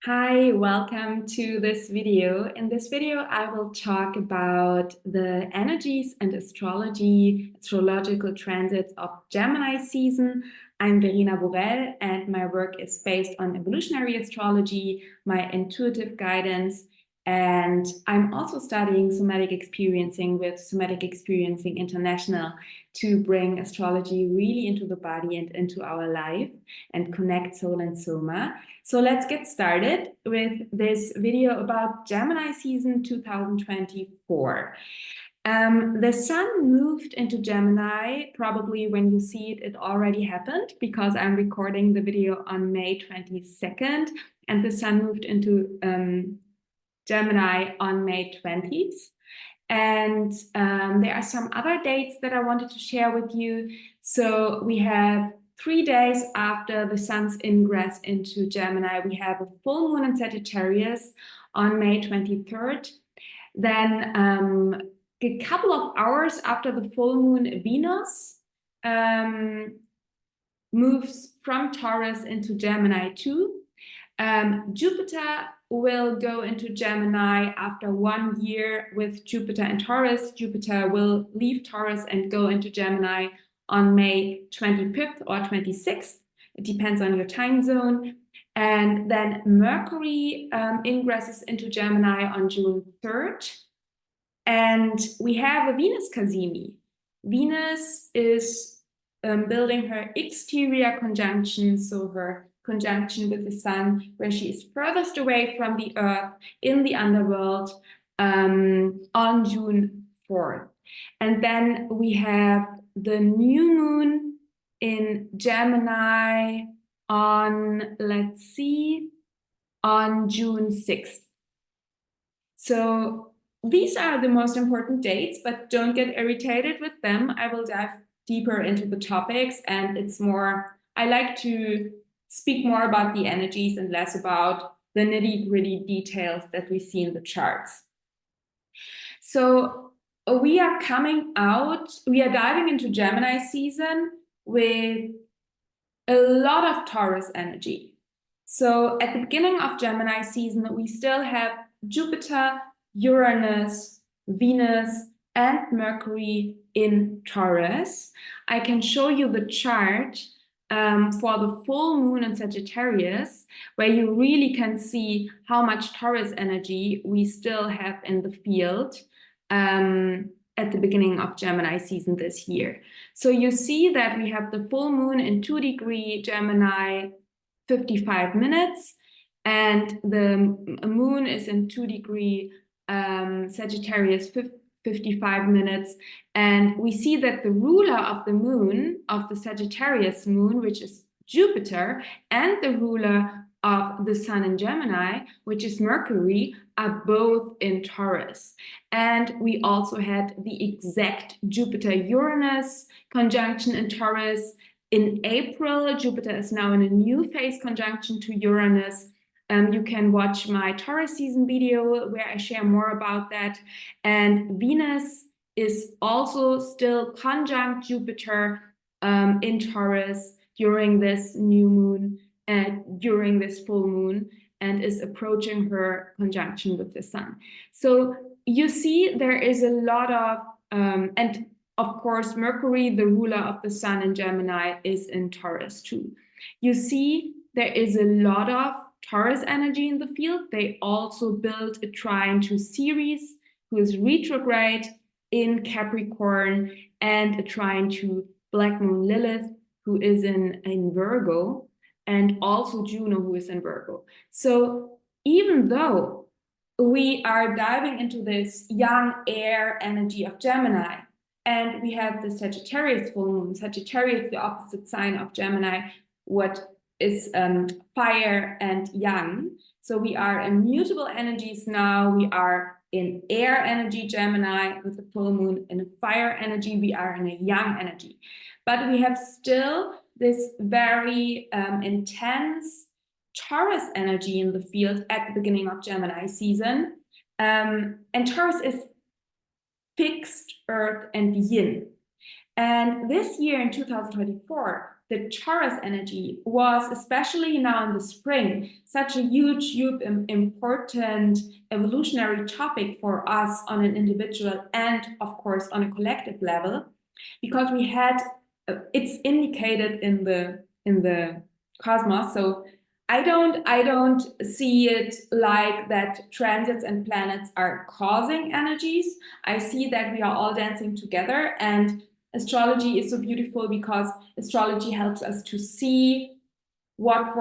Hi, welcome to this video. In this video, I will talk about the energies and astrological transits of Gemini season. I'm Verena Borell, and my work is based on evolutionary astrology, my intuitive guidance, and I'm also studying somatic experiencing with Somatic Experiencing International to bring astrology really into the body and into our life and connect soul and soma. So let's get started with this video about Gemini season 2024. The sun moved into Gemini. Probably when you see it, it already happened because I'm recording the video on May 22nd, and the sun moved into Gemini on May 20th. And there are some other dates that I wanted to share with you. So we have 3 days after the sun's ingress into Gemini, we have a full moon in Sagittarius on May 23rd. Then a couple of hours after the full moon, Venus moves from Taurus into Gemini too. Jupiter will go into Gemini after 1 year with Jupiter in Taurus. Jupiter will leave Taurus and go into Gemini on May 25th or 26th. It depends on your time zone. And then Mercury ingresses into Gemini on June 3rd. And we have a Venus Cazimi. Venus is building her exterior conjunction, so her conjunction with the sun, where she is furthest away from the earth in the underworld on June 4th. And then we have the new moon in Gemini on, let's see, on June 6th. So these are the most important dates, but don't get irritated with them. I will dive deeper into the topics, and it's more, I like to speak more about the energies and less about the nitty-gritty details that we see in the charts. So we are diving into Gemini season with a lot of Taurus energy. So at the beginning of Gemini season, we still have Jupiter, Uranus, Venus, and Mercury in Taurus. I can show you the chart for the full moon in Sagittarius, where you really can see how much Taurus energy we still have in the field at the beginning of Gemini season this year. So you see that we have the full moon in 2° Gemini, 55 minutes, and the moon is in 2° Sagittarius, 55 minutes. And we see that the ruler of the moon, of the Sagittarius moon, which is Jupiter, and the ruler of the sun in Gemini, which is Mercury, are both in Taurus. And we also had the exact Jupiter-Uranus conjunction in Taurus. In April, Jupiter is now in a new phase conjunction to Uranus. You can watch my Taurus season video where I share more about that. And Venus is also still conjunct Jupiter in Taurus during this new moon, during this full moon, and is approaching her conjunction with the sun. So you see there is a lot of, and of course, Mercury, the ruler of the sun in Gemini, is in Taurus too. You see there is a lot of Taurus energy in the field. They also built a trine to Ceres, who is retrograde in Capricorn, and a trine to Black Moon Lilith, who is in Virgo, and also Juno, who is in Virgo. So even though we are diving into this young air energy of Gemini, and we have the Sagittarius full moon, Sagittarius, the opposite sign of Gemini, what is fire and yang. So we are in mutable energies now. We are in air energy Gemini with the full moon. In fire energy, we are in a yang energy. But we have still this very intense Taurus energy in the field at the beginning of Gemini season. And Taurus is fixed earth and yin. And this year in 2024, the Taurus energy was, especially now in the spring, such a huge, important evolutionary topic for us on an individual and, of course, on a collective level, because we had, it's indicated in the cosmos. So I don't see it like that transits and planets are causing energies. I see that we are all dancing together, and astrology is so beautiful because astrology helps us to see what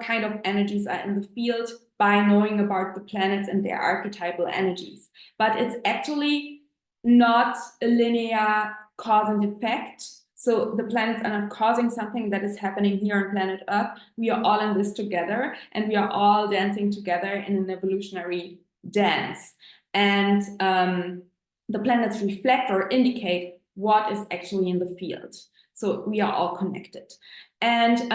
kind of energies are in the field by knowing about the planets and their archetypal energies. But it's actually not a linear cause and effect. So the planets are not causing something that is happening here on planet Earth. We are all in this together, and we are all dancing together in an evolutionary dance. And the planets reflect or indicate what is actually in the field. So we are all connected. And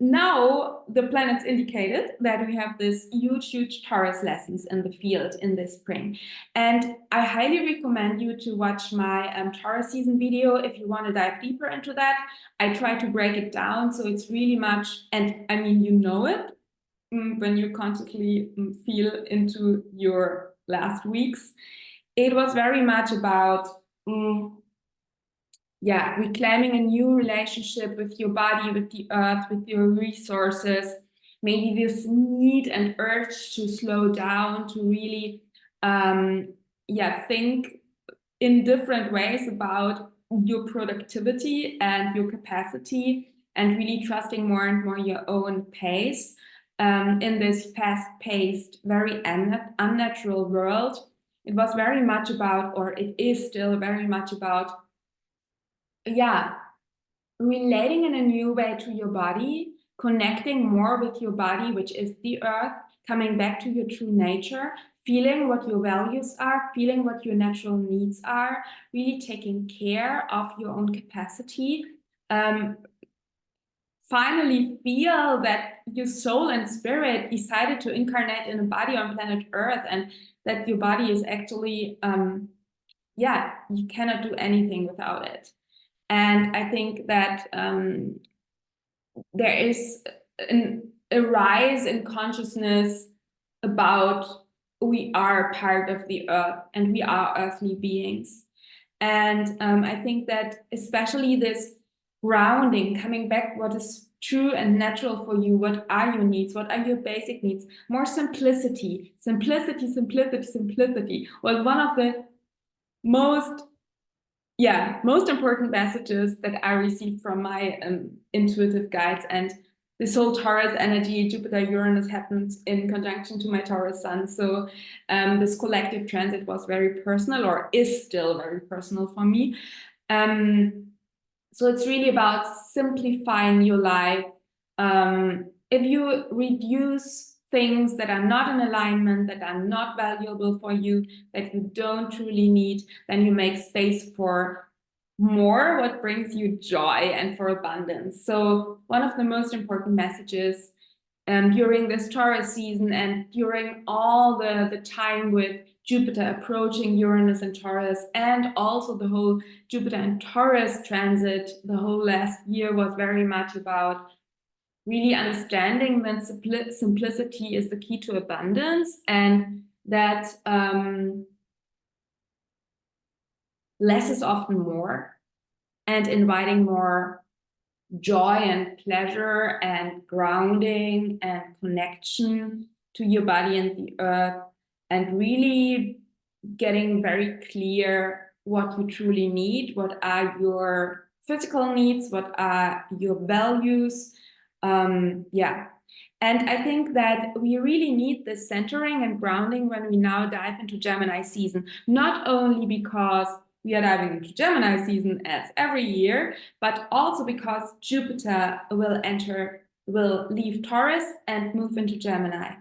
now the planets indicated that we have this huge Taurus lessons in the field in this spring. And I highly recommend you to watch my Taurus season video if you want to dive deeper into that. I try to break it down, so it's really much, and I mean, you know it when you consciously feel into your last weeks. It was very much about reclaiming a new relationship with your body, with the earth, with your resources, maybe this need and urge to slow down, to really think in different ways about your productivity and your capacity, and really trusting more and more your own pace in this fast-paced, very unnatural world. It was very much about, or it is still very much about, relating in a new way to your body, connecting more with your body, which is the earth, coming back to your true nature, feeling what your values are, feeling what your natural needs are, really taking care of your own capacity. Finally feel that your soul and spirit decided to incarnate in a body on planet Earth, and that your body is actually, you cannot do anything without it. And I think that there is a rise in consciousness about we are part of the earth and we are earthly beings. And I think that especially this grounding, coming back, what is true and natural for you, what are your needs, what are your basic needs, more simplicity was one of the most important messages that I received from my intuitive guides. And this whole Taurus energy, Jupiter-Uranus, happened in conjunction to my Taurus sun. So this collective transit was very personal, or is still very personal for me. So it's really about simplifying your life. If you reduce things that are not in alignment, that are not valuable for you, that you don't truly need, then you make space for more what brings you joy and for abundance. So one of the most important messages during this Taurus season, and during all the time with Jupiter approaching Uranus and Taurus, and also the whole Jupiter and Taurus transit the whole last year, was very much about really understanding that simplicity is the key to abundance, and that less is often more, and inviting more joy and pleasure and grounding and connection to your body and the earth, and really getting very clear what you truly need, what are your physical needs, what are your values. And I think that we really need this centering and grounding when we now dive into Gemini season, not only because we are diving into Gemini season as every year, but also because Jupiter will leave Taurus and move into Gemini.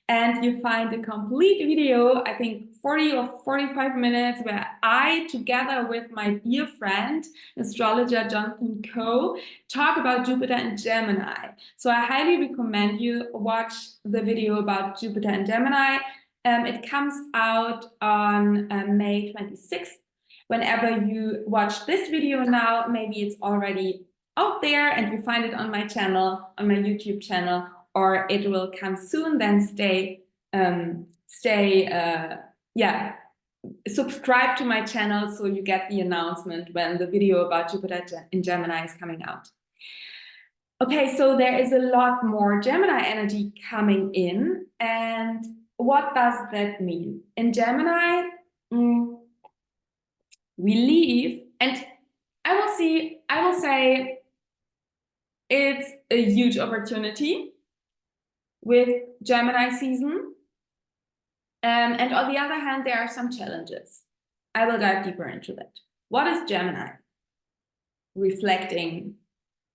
And you find a complete video, I think 40 or 45 minutes, where I, together with my dear friend, astrologer Jonathan Coe, talk about Jupiter and Gemini. So I highly recommend you watch the video about Jupiter and Gemini. It comes out on May 26th. Whenever you watch this video now, maybe it's already out there and you find it on my channel, on my YouTube channel, or it will come soon, then subscribe to my channel so you get the announcement when the video about Jupiter in Gemini is coming out. Okay, so there is a lot more Gemini energy coming in. And what does that mean? In Gemini, we leave, and I will say it's a huge opportunity with Gemini season. And on the other hand, there are some challenges. I will dive deeper into that. What is Gemini reflecting,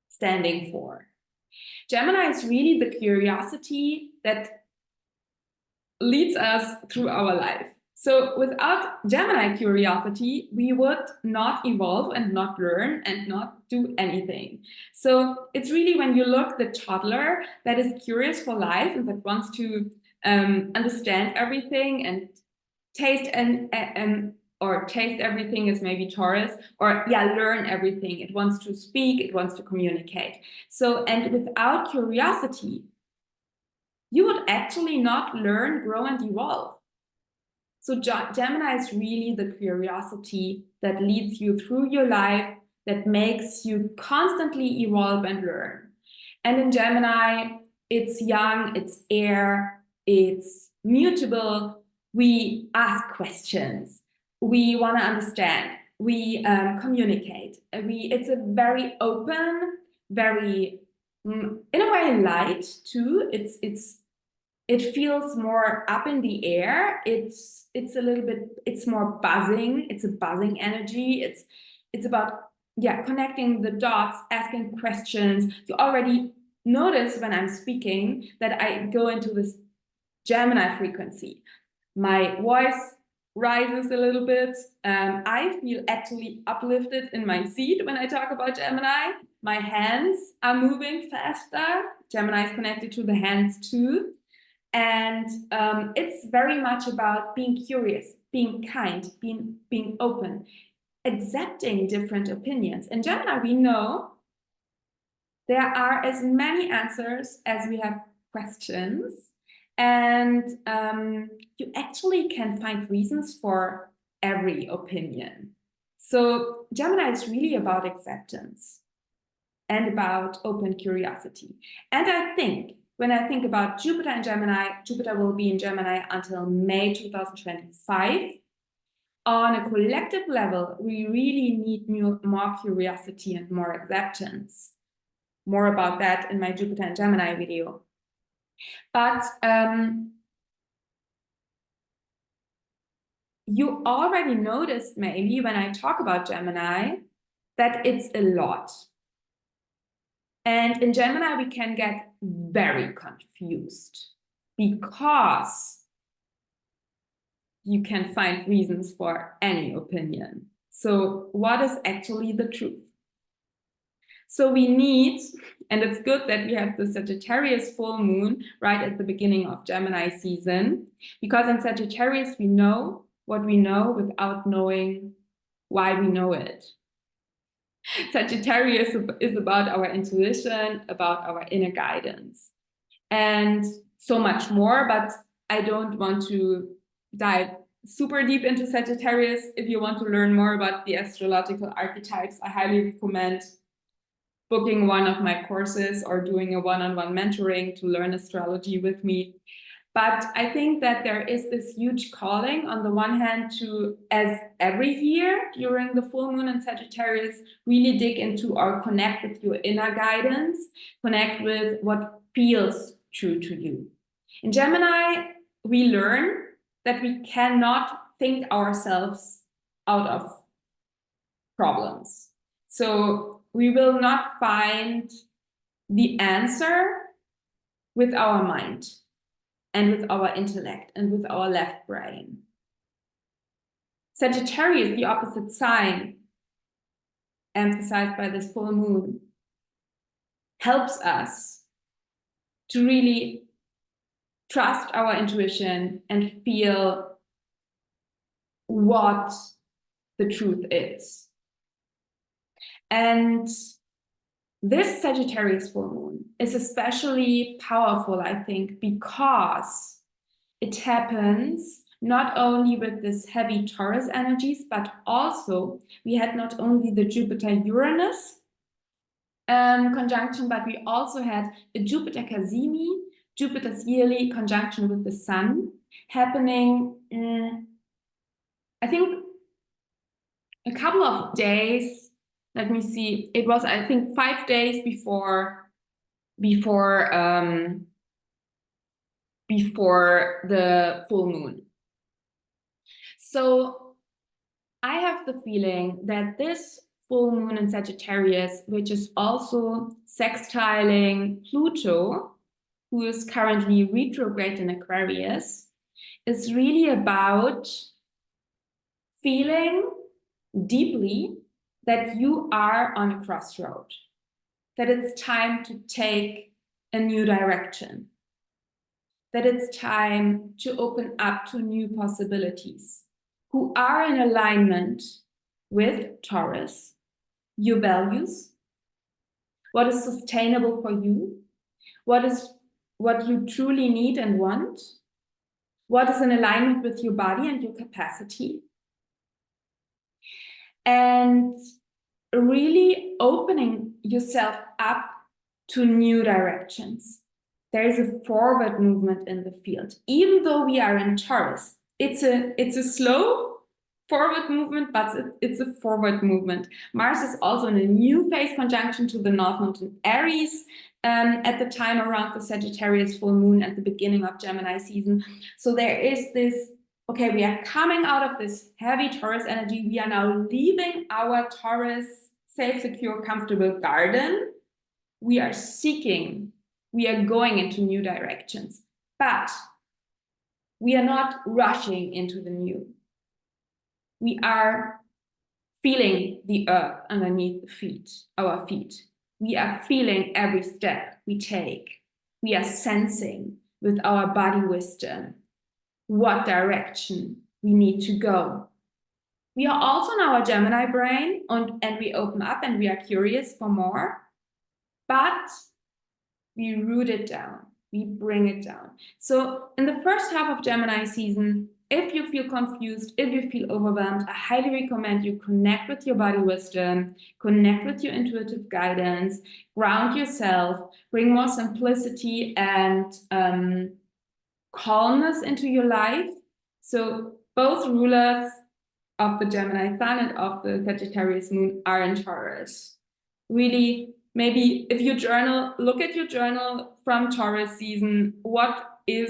standing for? Gemini is really the curiosity that leads us through our life. So without Gemini curiosity, we would not evolve and not learn and not do anything. So it's really when you look the toddler that is curious for life and that wants to understand everything and taste or taste everything is maybe Taurus, or learn everything. It wants to speak, it wants to communicate. So, and without curiosity, you would actually not learn, grow, and evolve. So Gemini is really the curiosity that leads you through your life, that makes you constantly evolve and learn. And in Gemini, it's young, it's air, it's mutable. We ask questions. We want to understand. We communicate. It's a very open, very, in a way, light too. It feels more up in the air. It's a little bit, it's more buzzing. It's a buzzing energy. It's about, connecting the dots, asking questions. You already notice when I'm speaking that I go into this Gemini frequency. My voice rises a little bit. I feel actually uplifted in my seat when I talk about Gemini. My hands are moving faster. Gemini is connected to the hands too. And it's very much about being curious, being kind, being open, accepting different opinions. In Gemini, we know there are as many answers as we have questions. And you actually can find reasons for every opinion. So Gemini is really about acceptance and about open curiosity. And I think when I think about Jupiter in Gemini, Jupiter will be in Gemini until May 2025. On a collective level, we really need more curiosity and more acceptance. More about that in my Jupiter and Gemini video. But you already noticed maybe when I talk about Gemini that it's a lot. And in Gemini, we can get very confused because you can find reasons for any opinion. So what is actually the truth? So we need, and it's good that we have the Sagittarius full moon right at the beginning of Gemini season, because in Sagittarius, we know what we know without knowing why we know it. Sagittarius is about our intuition, about our inner guidance, and so much more, but I don't want to dive super deep into Sagittarius. If you want to learn more about the astrological archetypes, I highly recommend booking one of my courses or doing a one-on-one mentoring to learn astrology with me. But I think that there is this huge calling on the one hand to, as every year during the full moon in Sagittarius, really dig into or connect with your inner guidance, connect with what feels true to you. In Gemini, we learn that we cannot think ourselves out of problems. So we will not find the answer with our mind and with our intellect and with our left brain. Sagittarius, the opposite sign, emphasized by this full moon, helps us to really trust our intuition and feel what the truth is. And This Sagittarius full moon is especially powerful, I think, because it happens not only with this heavy Taurus energies, but also we had not only the Jupiter-Uranus conjunction, but we also had a Jupiter Cazimi, Jupiter's yearly conjunction with the Sun, happening, I think, a couple of days. Let me see. It was, I think, 5 days before the full moon. So I have the feeling that this full moon in Sagittarius, which is also sextiling Pluto, who is currently retrograde in Aquarius, is really about feeling deeply that you are on a crossroad, that it's time to take a new direction, that it's time to open up to new possibilities, who are in alignment with Taurus, your values, what is sustainable for you, what you truly need and want, what is in alignment with your body and your capacity, and really opening yourself up to new directions. There is a forward movement in the field. Even though we are in Taurus, it's a slow forward movement, but it's a forward movement. Mars is also in a new phase conjunction to the North Node in Aries at the time around the Sagittarius full moon at the beginning of Gemini season. So there is this, okay, we are coming out of this heavy Taurus energy. We are now leaving our Taurus safe, secure, comfortable garden. We are seeking, we are going into new directions, but we are not rushing into the new. We are feeling the earth underneath our feet. We are feeling every step we take. We are sensing with our body wisdom what direction we need to go. We are also in our Gemini brain and we open up and we are curious for more, but we root it down, we bring it down. So in the first half of Gemini season, if you feel confused, if you feel overwhelmed, I highly recommend you connect with your body wisdom, connect with your intuitive guidance, ground yourself, bring more simplicity and calmness into your life. So both rulers of the Gemini sun and of the Sagittarius moon are in Taurus. Really, maybe if you journal, look at your journal from Taurus season. What have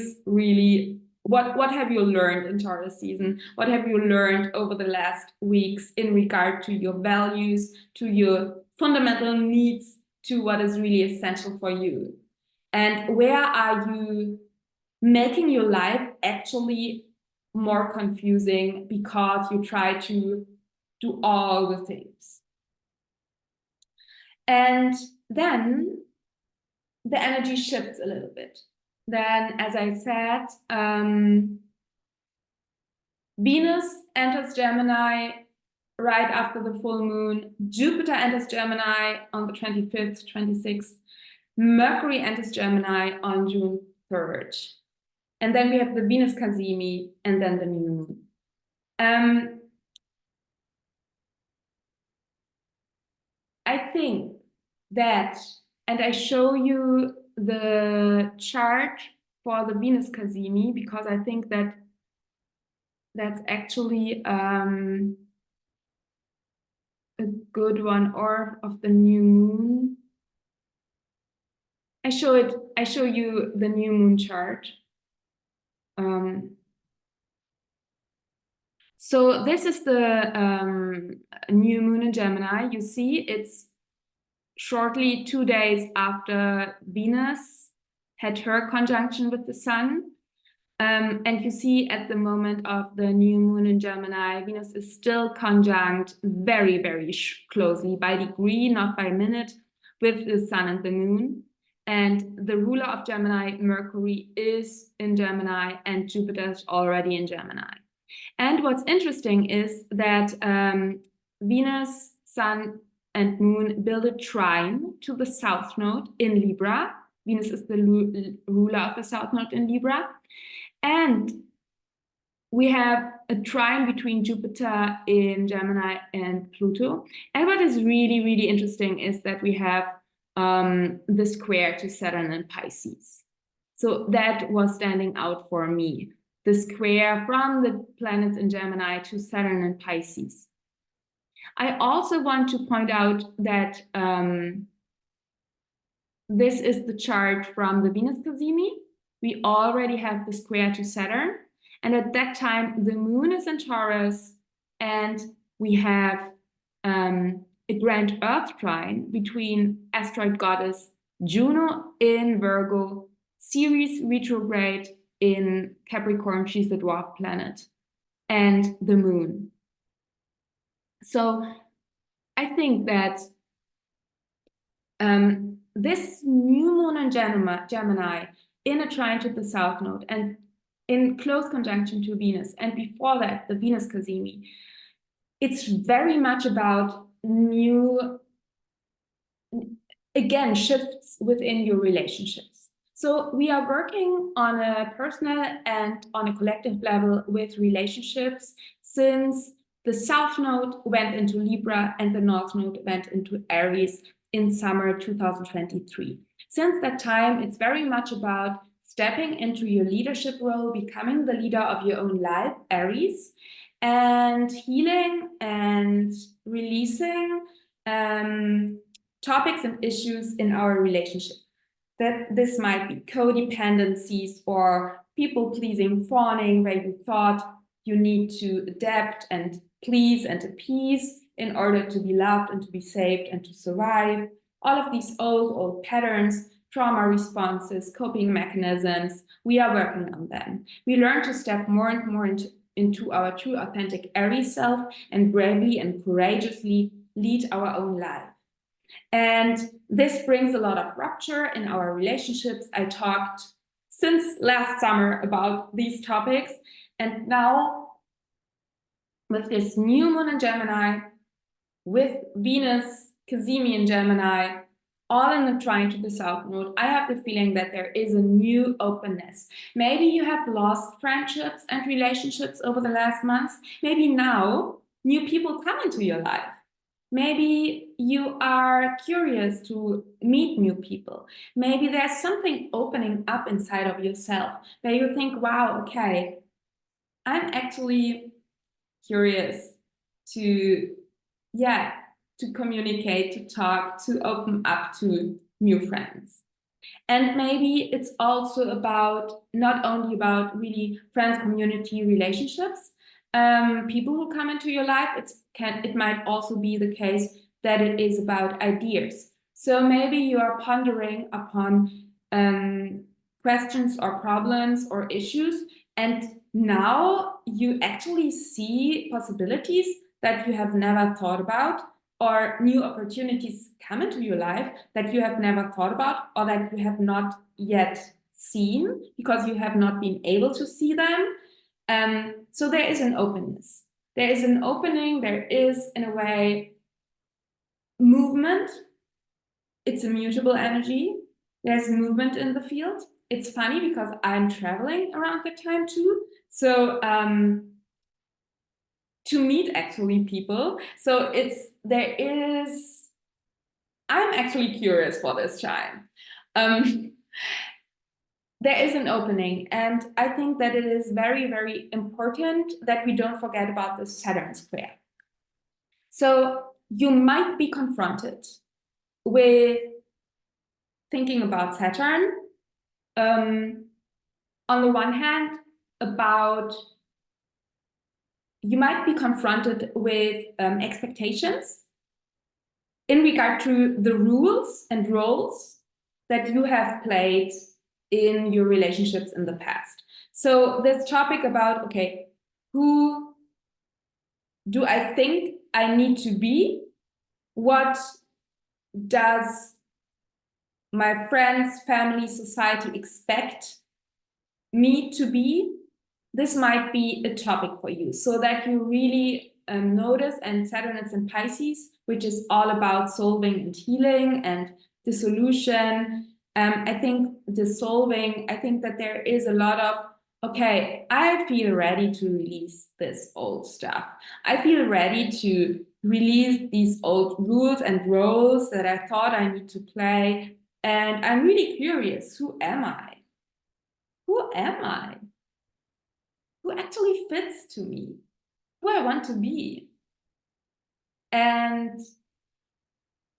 you learned in Taurus season? What have you learned over the last weeks in regard to your values, to your fundamental needs, to what is really essential for you? And where are you making your life actually more confusing because you try to do all the things? And then the energy shifts a little bit. Then, as I said, Venus enters Gemini right after the full moon. Jupiter enters Gemini on the 25th, 26th. Mercury enters Gemini on June 3rd. And then we have the Venus Cazimi and then the new moon. I think that, and I show you the chart for the Venus Cazimi because I think that that's actually a good one, or of the new moon. I show you the new moon chart. So this is the new moon in Gemini. You see, it's shortly 2 days after Venus had her conjunction with the sun. And you see at the moment of the new moon in Gemini, Venus is still conjunct very, very closely by degree, not by minute, with the sun and the moon. And the ruler of Gemini, Mercury, is in Gemini and Jupiter is already in Gemini. And what's interesting is that Venus, Sun, and Moon build a trine to the South Node in Libra. Venus is the ruler of the South Node in Libra. And we have a trine between Jupiter in Gemini and Pluto. And what is really, really interesting is that we have the square to Saturn and Pisces. So that was standing out for me, the square from the planets in Gemini to Saturn and Pisces. I also want to point out that this is the chart from the Venus Cazimi. We already have the square to Saturn. And at that time, the Moon is in Taurus, and we have a grand Earth trine between asteroid goddess Juno in Virgo, Ceres retrograde in Capricorn, she's the dwarf planet, and the Moon. So I think that this new Moon in Gemini in a trine to the South Node and in close conjunction to Venus, and before that, the Venus Cazimi, it's very much about new, again, shifts within your relationships. So we are working on a personal and on a collective level with relationships since the South Node went into Libra and the North Node went into Aries in summer 2023. Since that time, it's very much about stepping into your leadership role, becoming the leader of your own life, Aries, and healing and releasing topics and issues in our relationship. That this might be codependencies or people-pleasing, fawning, where you thought you need to adapt and please and appease in order to be loved and to be saved and to survive. All of these old patterns, trauma responses, coping mechanisms, we are working on them. We learn to step more and more into our true authentic Aries self and bravely and courageously lead our own life. And this brings a lot of rupture in our relationships. I talked since last summer about these topics. And now with this new Moon in Gemini, with Venus Cazimi in Gemini, all in a trine to the South Node, I have the feeling that there is a new openness. Maybe you have lost friendships and relationships over the last months. Maybe now new people come into your life. Maybe you are curious to meet new people. Maybe there's something opening up inside of yourself where you think, wow, okay, I'm actually curious to communicate, to talk, to open up to new friends. And maybe it's also about, not only about really friends, community, relationships, people who come into your life. It might also be the case that it is about ideas. So maybe you are pondering upon questions or problems or issues, and now you actually see possibilities that you have never thought about, or new opportunities come into your life that you have never thought about or that you have not yet seen because you have not been able to see them. So there is an openness. There is an opening. There is, in a way, movement. It's a mutable energy. There's movement in the field. It's funny because I'm traveling around the time too. So to meet actually people. So I'm actually curious for this time. There is an opening, and I think that it is very, very important that we don't forget about the Saturn square. So you might be confronted with thinking about Saturn. On the one hand, you might be confronted with expectations in regard to the rules and roles that you have played in your relationships in the past. So this topic about, okay, who do I think I need to be? What does my friends, family, society expect me to be? This might be a topic for you, so that you really notice, and Saturn is in Pisces, which is all about solving and healing and dissolution. I think dissolving, I think that there is a lot of, okay, I feel ready to release this old stuff. I feel ready to release these old rules and roles that I thought I need to play. And I'm really curious, who am I? Who am I? Who actually fits to me? Who I want to be? And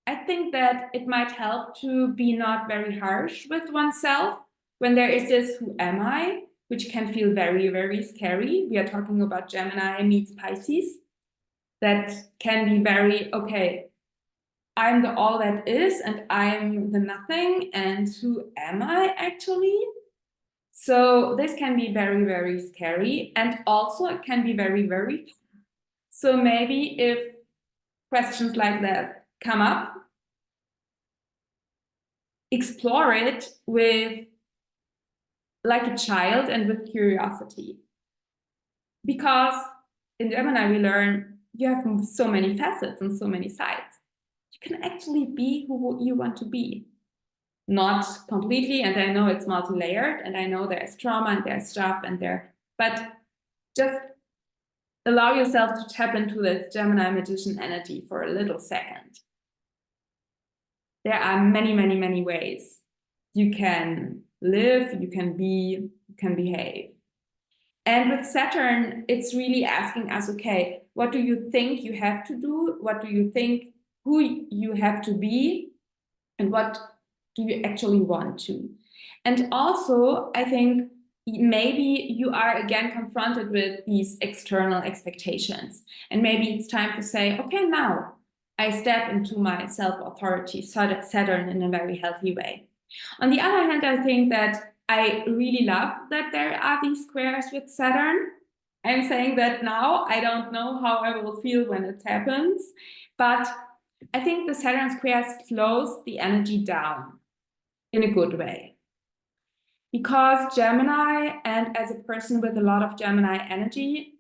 I think that it might help to be not very harsh with oneself when there is this who am I, which can feel very, very scary. We are talking about Gemini meets Pisces. That can be very, okay, I'm the all that is and I'm the nothing, and who am I actually? So this can be very, very scary, and also it can be very, very fun. So maybe if questions like that come up, explore it with like a child and with curiosity. Because in Gemini we learn you have so many facets and so many sides. You can actually be who you want to be. Not completely, and I know it's multi-layered, and I know there's trauma and there's stuff and there, but just allow yourself to tap into this Gemini magician energy for a little second. There are many, many, many ways you can live, you can be, you can behave. And with Saturn, it's really asking us, okay, what do you think you have to do? What do you think who you have to be? And what do you actually want to? And also, I think maybe you are again confronted with these external expectations. And maybe it's time to say, okay, now I step into my self-authority, Saturn, in a very healthy way. On the other hand, I think that I really love that there are these squares with Saturn. I'm saying that now. I don't know how I will feel when it happens, but I think the Saturn square slows the energy down in a good way. Because Gemini, and as a person with a lot of Gemini energy,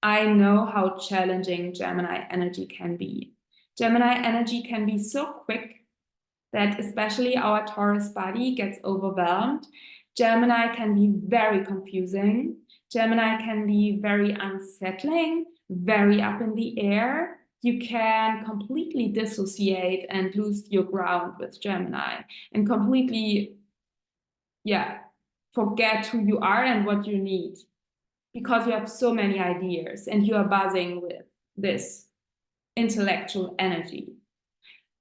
I know how challenging Gemini energy can be. Gemini energy can be so quick that especially our Taurus body gets overwhelmed. Gemini can be very confusing. Gemini can be very unsettling, very up in the air. You can completely dissociate and lose your ground with Gemini and completely, forget who you are and what you need, because you have so many ideas and you are buzzing with this intellectual energy.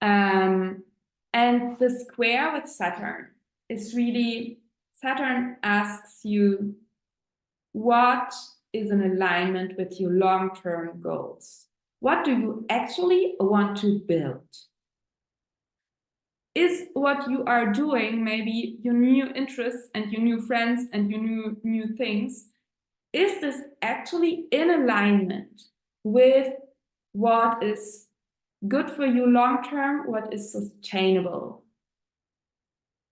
And the square with Saturn is really, Saturn asks you, what is in alignment with your long-term goals? What do you actually want to build? Is what you are doing, maybe your new interests and your new friends and your new things, is this actually in alignment with what is good for you long term, what is sustainable?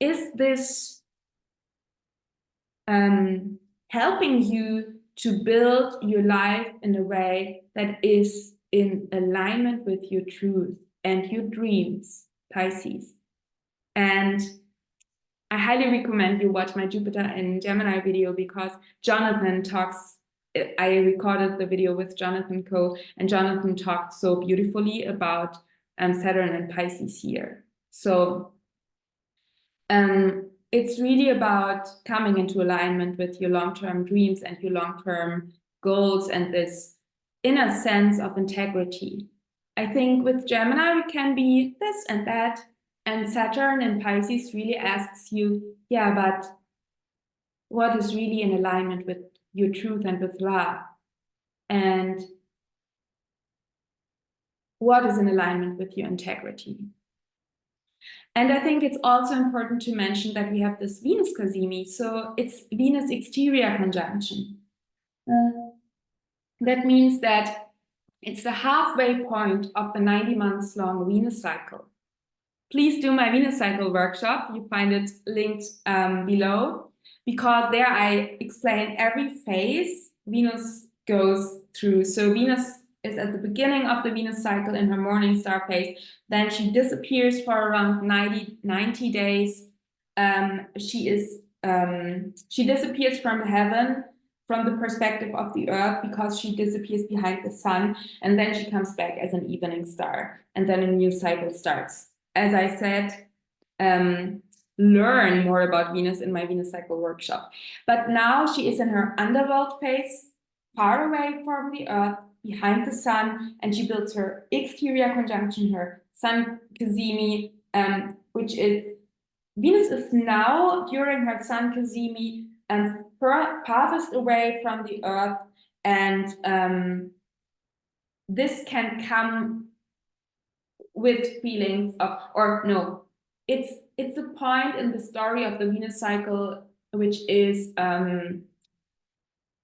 Is this helping you to build your life in a way that is in alignment with your truth and your dreams, Pisces? And I highly recommend you watch my Jupiter in Gemini video, because Jonathan talks, I recorded the video with Jonathan Coe, and Jonathan talked so beautifully about Saturn and Pisces here. So it's really about coming into alignment with your long-term dreams and your long-term goals and this inner sense of integrity. I think with Gemini, we can be this and that, and Saturn and Pisces really asks you, yeah, but what is really in alignment with your truth and with love? And what is in alignment with your integrity? And I think it's also important to mention that we have this Venus Cazimi, so it's Venus exterior conjunction. That means that it's the halfway point of the 90 months long Venus cycle. Please do my Venus cycle workshop. You find it linked below, because there I explain every phase Venus goes through. So Venus is at the beginning of the Venus cycle in her morning star phase. Then she disappears for around 90 days. She disappears from heaven, from the perspective of the earth, because she disappears behind the sun, and then she comes back as an evening star, and then a new cycle starts. As I said, learn more about Venus in my Venus cycle workshop. But now she is in her underworld phase, far away from the earth, behind the sun, and she builds her exterior conjunction, her Sun Cazimi, which is Venus is now during her Sun Cazimi farthest away from the earth, and this can come with feelings of, or no, it's a point in the story of the Venus cycle which is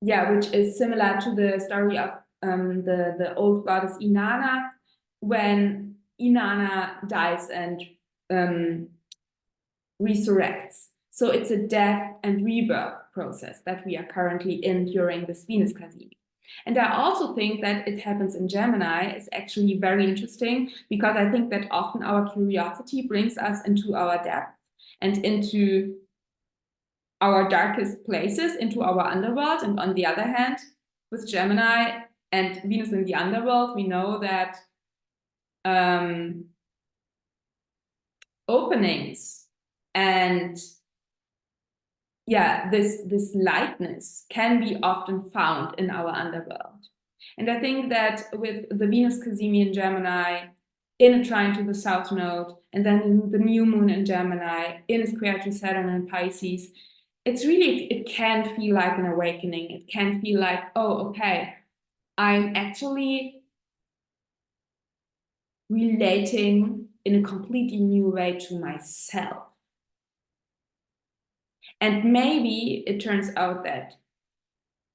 which is similar to the story of the old goddess Inanna, when Inanna dies and resurrects. So it's a death and rebirth process that we are currently in during this Venus Cazimi. And I also think that it happens in Gemini is actually very interesting, because I think that often our curiosity brings us into our depth and into our darkest places, into our underworld. And on the other hand, with Gemini and Venus in the underworld, we know that openings and this lightness can be often found in our underworld. And I think that with the Venus Cazimi in Gemini, in a trine to the South Node, and then in the new moon in Gemini, in a square to Saturn and Pisces, it can feel like an awakening. It can feel like, oh, okay, I'm actually relating in a completely new way to myself. And maybe it turns out that,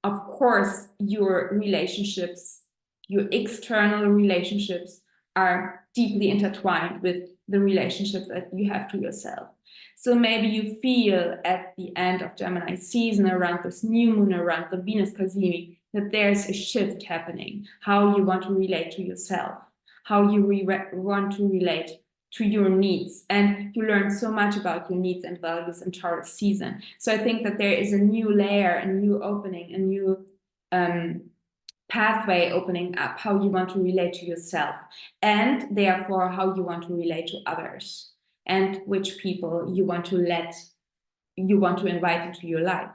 of course, your relationships, your external relationships, are deeply intertwined with the relationship that you have to yourself. So maybe you feel at the end of Gemini season, around this new moon, around the Venus Cazimi, that there's a shift happening, how you want to relate to yourself, how you want to relate to your needs. And you learn so much about your needs and values in Taurus season. So I think that there is a new layer, a new opening, a new pathway opening up, how you want to relate to yourself, and therefore how you want to relate to others, and which people you want to invite into your life,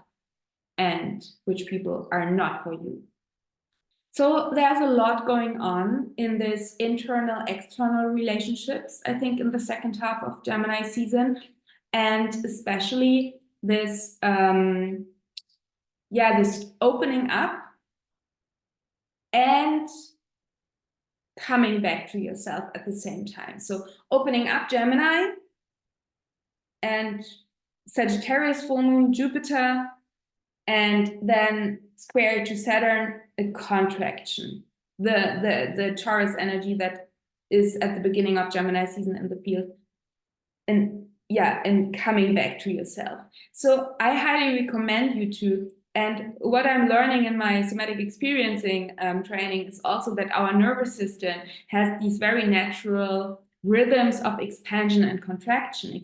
and which people are not for you. So there's a lot going on in this internal, external relationships, I think, in the second half of Gemini season, and especially this, this opening up and coming back to yourself at the same time. So opening up Gemini and Sagittarius full moon, Jupiter, and then square to Saturn, a contraction. The Taurus energy that is at the beginning of Gemini season in the field, and coming back to yourself. So I highly recommend you to. And what I'm learning in my somatic experiencing training is also that our nervous system has these very natural rhythms of expansion and contraction,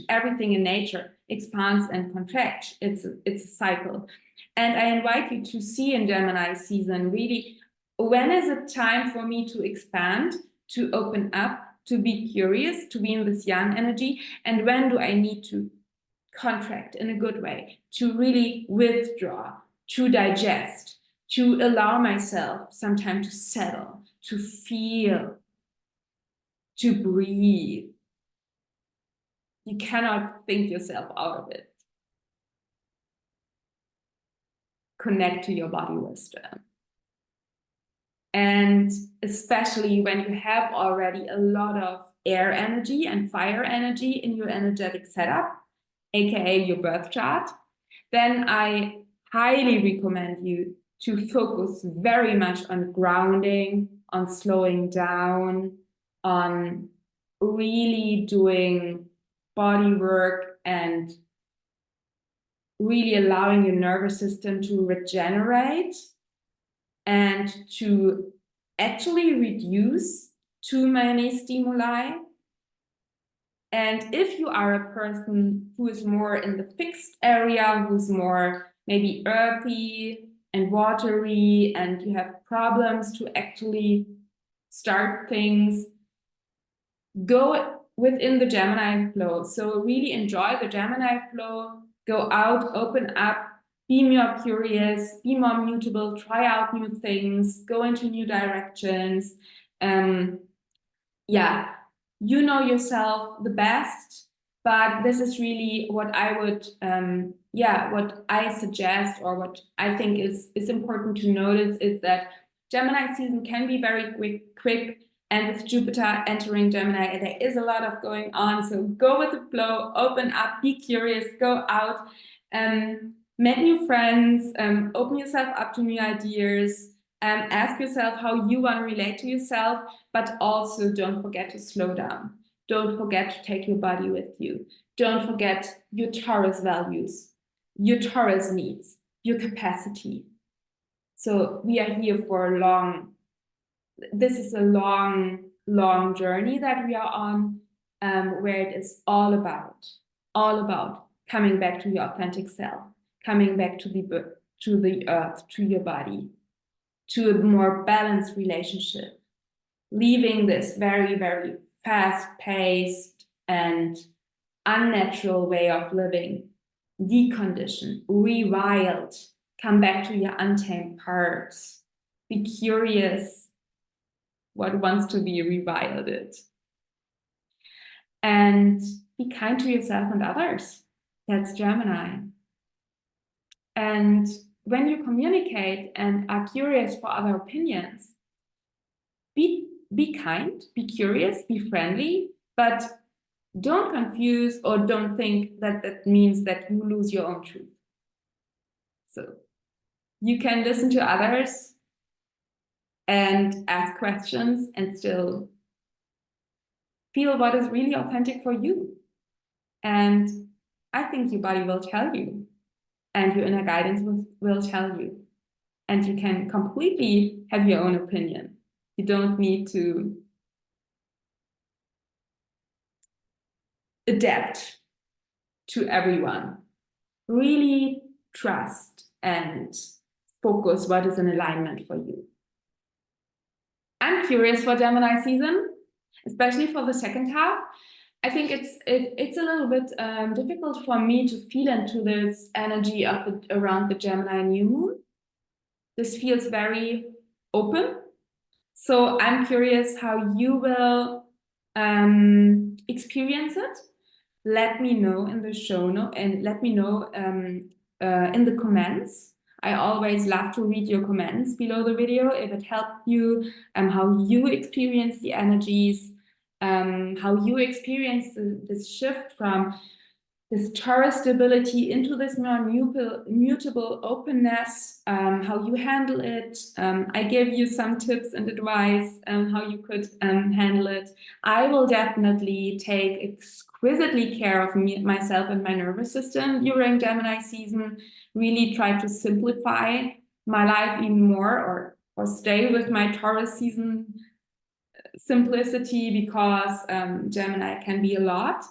everything in nature expands and contracts. It's a cycle. And I invite you to see in Gemini season, really, when is it time for me to expand, to open up, to be curious, to be in this yang energy, and when do I need to contract in a good way, to really withdraw, to digest, to allow myself some time to settle, to feel, to breathe. You cannot think yourself out of it. Connect to your body wisdom. And especially when you have already a lot of air energy and fire energy in your energetic setup, aka your birth chart, then I highly recommend you to focus very much on grounding, on slowing down, on really doing body work and really allowing your nervous system to regenerate and to actually reduce too many stimuli. And if you are a person who is more in the fixed area, who's more maybe earthy and watery, and you have problems to actually start things, go within the Gemini flow. So really enjoy the Gemini flow, go out, open up, be more curious, be more mutable, try out new things, go into new directions. Yeah, you know yourself the best, but this is really what I would, what I suggest, or what I think is important to notice, is that Gemini season can be very quick, and with Jupiter entering Gemini, there is a lot of going on. So go with the flow, open up, be curious, go out, make new friends, open yourself up to new ideas, ask yourself how you want to relate to yourself, but also don't forget to slow down. Don't forget to take your body with you. Don't forget your Taurus values, your Taurus needs, your capacity. So we are here for this is a long journey that we are on, where it is all about coming back to your authentic self, coming back to the earth, to your body, to a more balanced relationship, leaving this very, very fast-paced and unnatural way of living, decondition, rewild, come back to your untamed parts, be curious what wants to be rewilded, and be kind to yourself and others. That's Gemini. And when you communicate and are curious for other opinions, be kind, be curious, be friendly, but don't confuse or don't think that that means that you lose your own truth. So you can listen to others and ask questions and still feel what is really authentic for you. And I think your body will tell you, and your inner guidance will tell you. And you can completely have your own opinion. You don't need to adapt to everyone. Really trust and focus what is in alignment for you. I'm curious for Gemini season, especially for the second half. I think it's a little bit difficult for me to feel into this energy of around the Gemini new moon. This feels very open. So I'm curious how you will experience it. Let me know in the show note, and let me know in the comments. I always love to read your comments below the video if it helped you, how you experience the energies, how you experience this shift from this Taurus stability into this more mutable openness, how you handle it. I gave you some tips and advice how you could handle it. I will definitely take exquisitely care of myself and my nervous system during Gemini season, really try to simplify my life even more, or stay with my Taurus season simplicity, because Gemini can be a lot.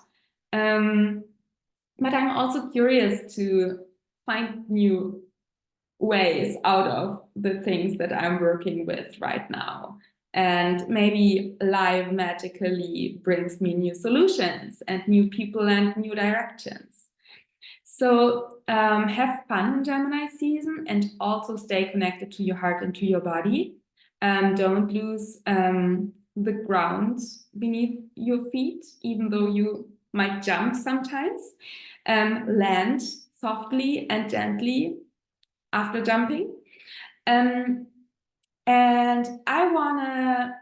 But I'm also curious to find new ways out of the things that I'm working with right now. And maybe life magically brings me new solutions and new people and new directions. So have fun in Gemini season, and also stay connected to your heart and to your body. Don't lose the ground beneath your feet, even though you might jump sometimes. Land softly and gently after jumping. And I want to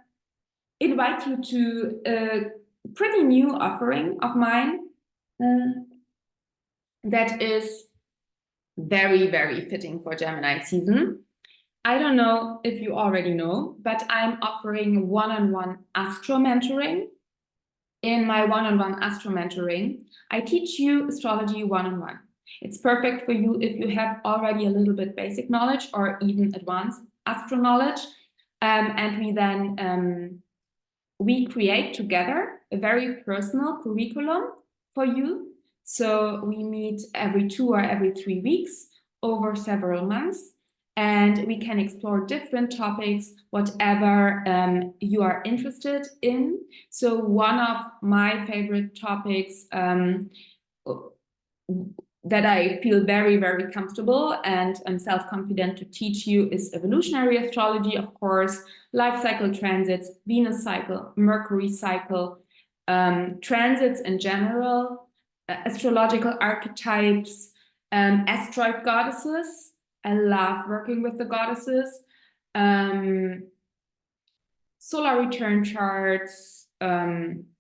invite you to a pretty new offering of mine that is very, very fitting for Gemini season. I don't know if you already know, but I'm offering one-on-one astro mentoring. In my one-on-one astro mentoring, I teach you astrology one-on-one. It's perfect for you if you have already a little bit basic knowledge or even advanced astro knowledge. And we then we create together a very personal curriculum for you. So we meet every 2 or every 3 weeks over several months, and we can explore different topics, whatever you are interested in. So one of my favorite topics that I feel very, very comfortable and I'm self-confident to teach you is evolutionary astrology, of course, life cycle transits, Venus cycle, Mercury cycle, transits in general, astrological archetypes, asteroid goddesses. I love working with the goddesses, solar return charts,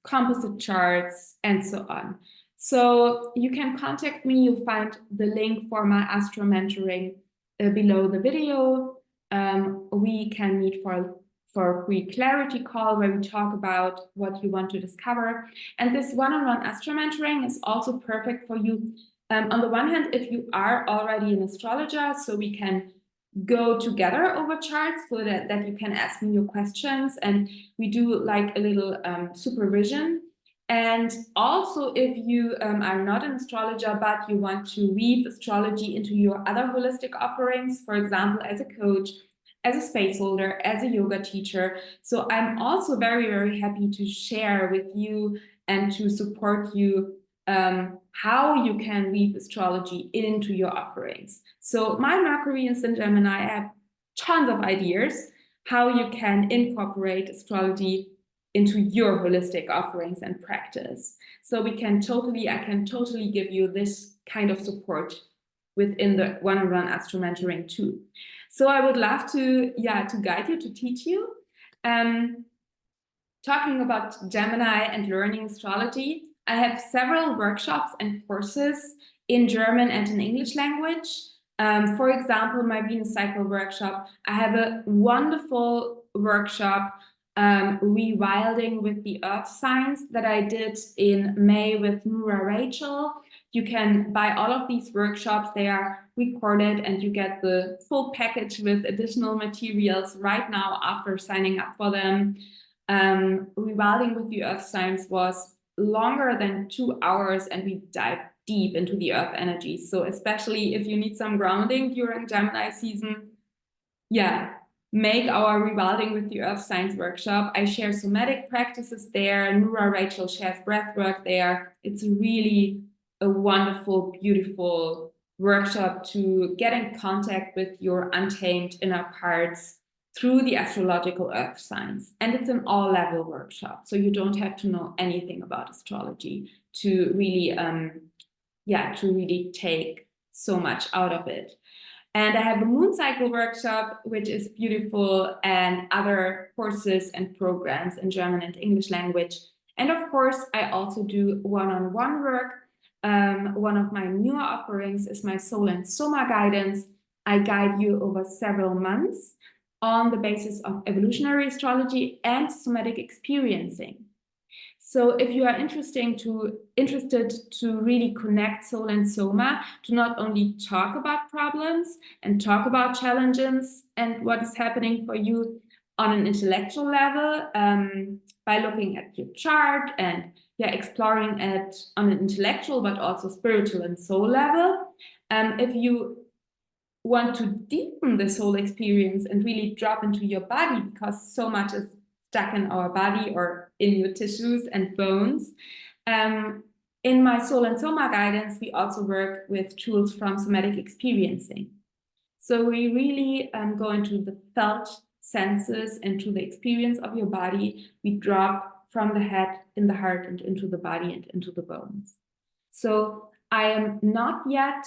composite charts, and so on. So you can contact me. You'll find the link for my astro mentoring below the video. We can meet for a free clarity call where we talk about what you want to discover. And this one-on-one astro mentoring is also perfect for you. On the one hand, if you are already an astrologer, so we can go together over charts so that you can ask me your questions, and we do like a little supervision. And also, if you are not an astrologer, but you want to weave astrology into your other holistic offerings, for example, as a coach, as a space holder, as a yoga teacher. So I'm also very, very happy to share with you and to support you how you can weave astrology into your offerings. So my Mercury is in Gemini. I have tons of ideas how you can incorporate astrology into your holistic offerings and practice. So I can totally give you this kind of support within the one-on-one astro mentoring too. So I would love to guide you, to teach you. Talking about Gemini and learning astrology, I have several workshops and courses in German and in English language. For example, my Venus cycle workshop, I have a wonderful workshop rewilding with the earth signs that I did in May with Nura Rachel. You can buy all of these workshops. They are recorded and you get the full package with additional materials right now after signing up for them. Rewilding with the earth signs was longer than 2 hours and we dive deep into the earth energy. So especially if you need some grounding during Gemini season, make our Rewilding with the Earth Signs workshop. I share somatic practices there. Nura Rachel shares breathwork there. It's really a wonderful, beautiful workshop to get in contact with your untamed inner parts through the astrological earth signs. And it's an all-level workshop, so you don't have to know anything about astrology to really, take so much out of it. And I have a moon cycle workshop, which is beautiful, and other courses and programs in German and English language. And of course, I also do one-on-one work. One of my newer offerings is my Soul and Soma guidance. I guide you over several months on the basis of evolutionary astrology and somatic experiencing. So if you are interested to really connect soul and soma, to not only talk about problems and talk about challenges and what is happening for you on an intellectual level, by looking at your chart and exploring it on an intellectual but also spiritual and soul level. If you want to deepen the soul experience and really drop into your body, because so much is stuck in our body or in your tissues and bones. In my Soul and Soma guidance, we also work with tools from somatic experiencing. So we really go into the felt senses, into the experience of your body. We drop from the head, in the heart, and into the body and into the bones. So I am not yet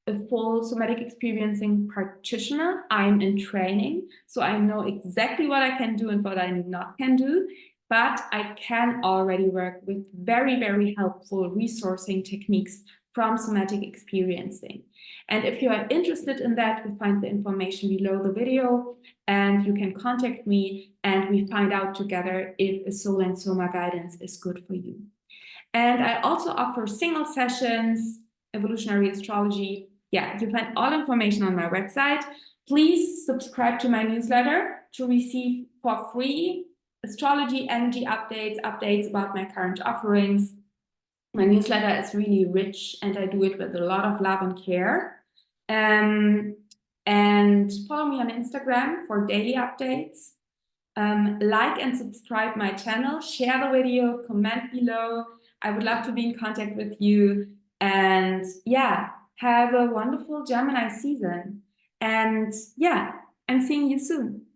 a full somatic experiencing practitioner. I'm in training, so I know exactly what I can do and what I not can do, but I can already work with very, very helpful resourcing techniques from somatic experiencing. And if you are interested in that, you find the information below the video and you can contact me and we find out together if a Soul and Soma guidance is good for you. And I also offer single sessions, evolutionary astrology. You find all information on my website. Please subscribe to my newsletter to receive for free astrology, energy updates, updates about my current offerings. My newsletter is really rich and I do it with a lot of love and care. And follow me on Instagram for daily updates. Like and subscribe my channel, share the video, comment below. I would love to be in contact with you. And yeah, have a wonderful Gemini season. And yeah, I'm seeing you soon.